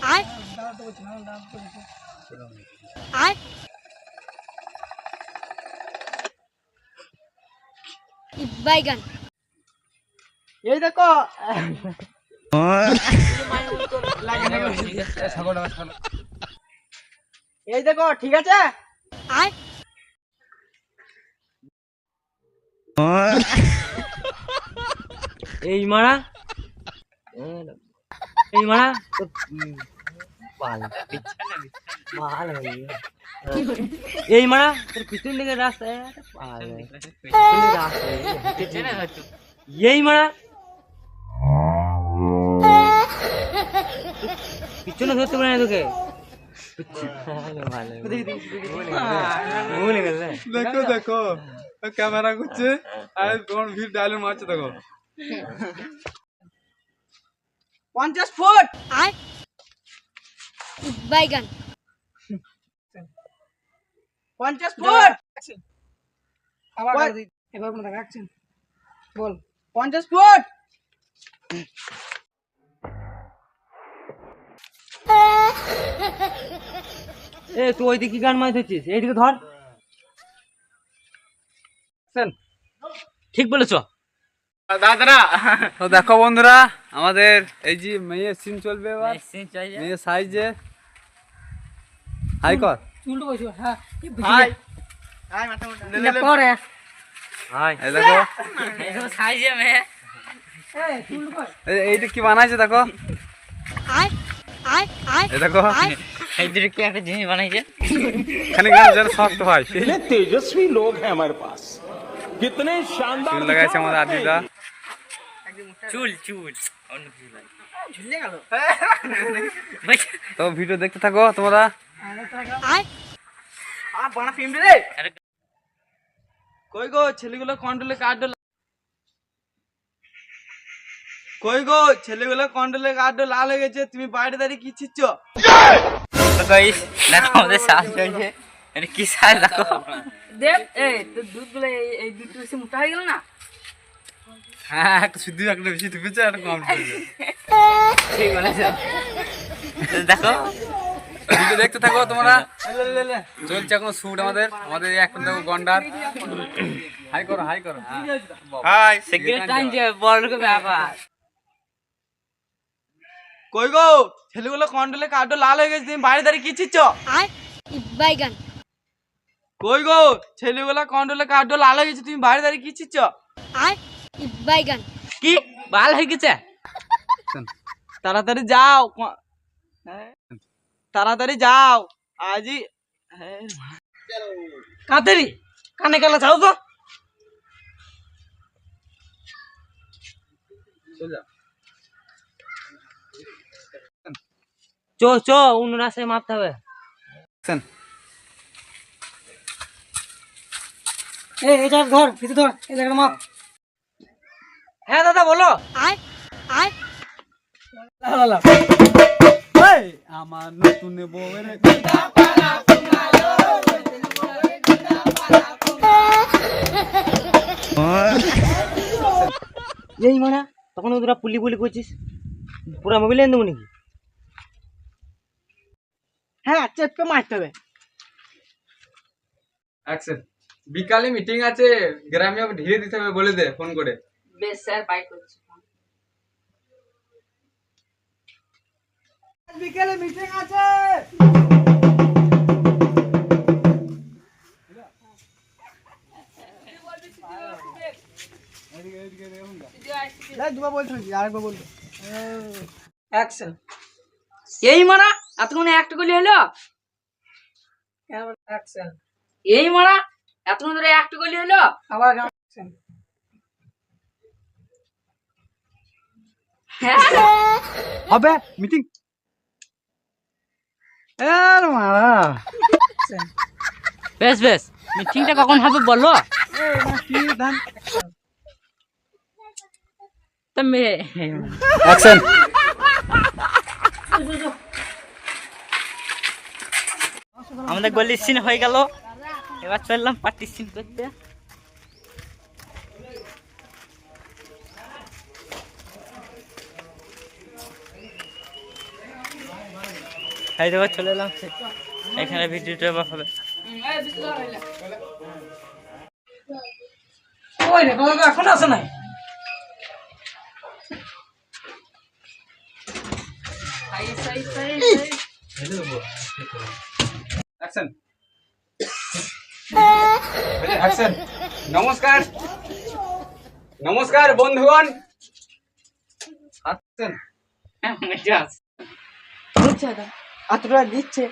আয় আয় বাইগান এই দেখো এই দেখো ঠিক আছে আয় এই মারা এই মারা এই মারা তোর পিছন দিকে রাস্তায় এই মারা পিছনে ধরতে পারে না তোকে দেখো দেখো ক্যামেরা করছে আর কোন ভিড় ডায়লগ মারছে দেখো 50 ফুট আয় বাইগান 50 ফুট এবার কোনো রাখছেন বল 50 ফুট এ তুই ওইদিকে গান মাছ ধরছিস এইদিকে ধর ঠিক বলেছ দাদারা তো দেখো বন্ধুরা আমাদের এই যে মেয়ের সিন চলবে এবার মেয়ের সাইজে হাই কর চুলটো বসো হ্যাঁ হাই হাই মাথা মুন্ডা পরে এই দেখো সাইজে মেয়ে চুলটো কর এইটা কি বানাইছে দেখো আয় আয় আয় এই দেখো আয় এইদিকে কি একটা জিনিস বানাইছে এখানে গান যেন শক্ত হয় कितने तेजस्वी लोग हैं हमारे पास कितने शानदार চুল লাগাইছে আমাদের আদিদা চুল চুল ঝুলে গেল তো ভিডিও দেখতে থাকো তোমরা আয় বানা ফিল্ম রে কই গো ছেলেগুলো কন্ট্রোলে কার্ড কই গো ছেলেগুলো কন্ট্রোলে কার্ড লাল হয়ে গেছে তুমি বাইরে দাঁড়িয়ে কি ছিচ্ছ গাইস দেখো আমাদের শ্বাস চলছে এটা কি শ্বাস দেখো দেখ এই তো দুধগুলো এই দুধ বেশি মোটা হয়ে গেল না হ্যাঁ একটা শুদ্ধ একটা বেশি তুপেছে একটা কম তুপেছে ঠিক বলেছো দেখো ভিডিও দেখতে থাকো তোমরা চলছে এখন শুট আমাদের এখন দেখো গন্ডার হাই করো হাই সেকেন্ড টাইম যে বড় লোকের ব্যাপার কই গো ছেলেগুলো কন্ট্রোলে কার্ড লাল হয়ে গেছে তুমি বাইরে দাঁড়িয়ে কি ছিচ্ছ আয় বাইগান কই গো ছেলেগুলো কন্ট্রোলে কার্ড লাল হয়ে গেছে তুমি বাইরে দাঁড়িয়ে কি ছিচ্ছ আয় বাইগান কি বাল হয়ে গেছে তাড়াতাড়ি যাও তাড়াতাড়ি যাও আজই কাতেরি কানে কালা চাও তো চো চো অন্য রাস্তায় মাপতে হবে এই এটা ধর ভিতরে ধর এই জায়গাটা মাপ হ্যাঁ দাদা বলো আয় আয় আমার নতুন বউয়ের এই মানে তখন তোরা পুলি পুলি করছিস পুরা মোবাইল এনে দেবো নাকি হ্যাঁ চেপে মারতে হবে অ্যাকশন বিকালে মিটিং আছে গ্রামে ঢিলে দিতে হবে বলে দে ফোন করে বেশ স্যার বাই করছি বিকেলে মিটিং আছে দুবার বলছি আরেকবার বলবো অ্যাকশন এই মারা এতক্ষণে একটা গুলি হলো অ্যাকশন এই মারা এতক্ষণ ধরে একটা গুলি হলো আবার অ্যাকশন হবে মিটিং এর মারা বেশ বেশ মিটিংটা কখন হবে বলো কি ধান তুমি অ্যাকশন আমাদের গলির সিন হয়ে গেল এবার চললাম পার্টির সিন করতে এই দেখো চলে এলাম এখানে ভিডিওটা হবে। ওই রে তোমাকে এখন আসে নাই। Action action. নমস্কার নমস্কার বন্ধুগণ। অ্যাকশন। বলছি দাদা এত টাকা দিচ্ছে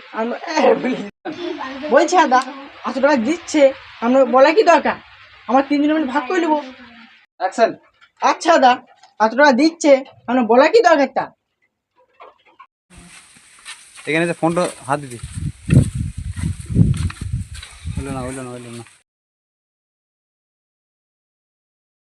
বলছি দাদা এত টাকা দিচ্ছে আমরা বলা কি দরকার, আমার 3 দিনের মধ্যে ভাগ করে নেবো। অ্যাকশন। আচ্ছা দাদা এত টাকা দিচ্ছে আমরা বলা কি দরকারটা। এখানে যে ফোনটা হাত দিদি হইলো না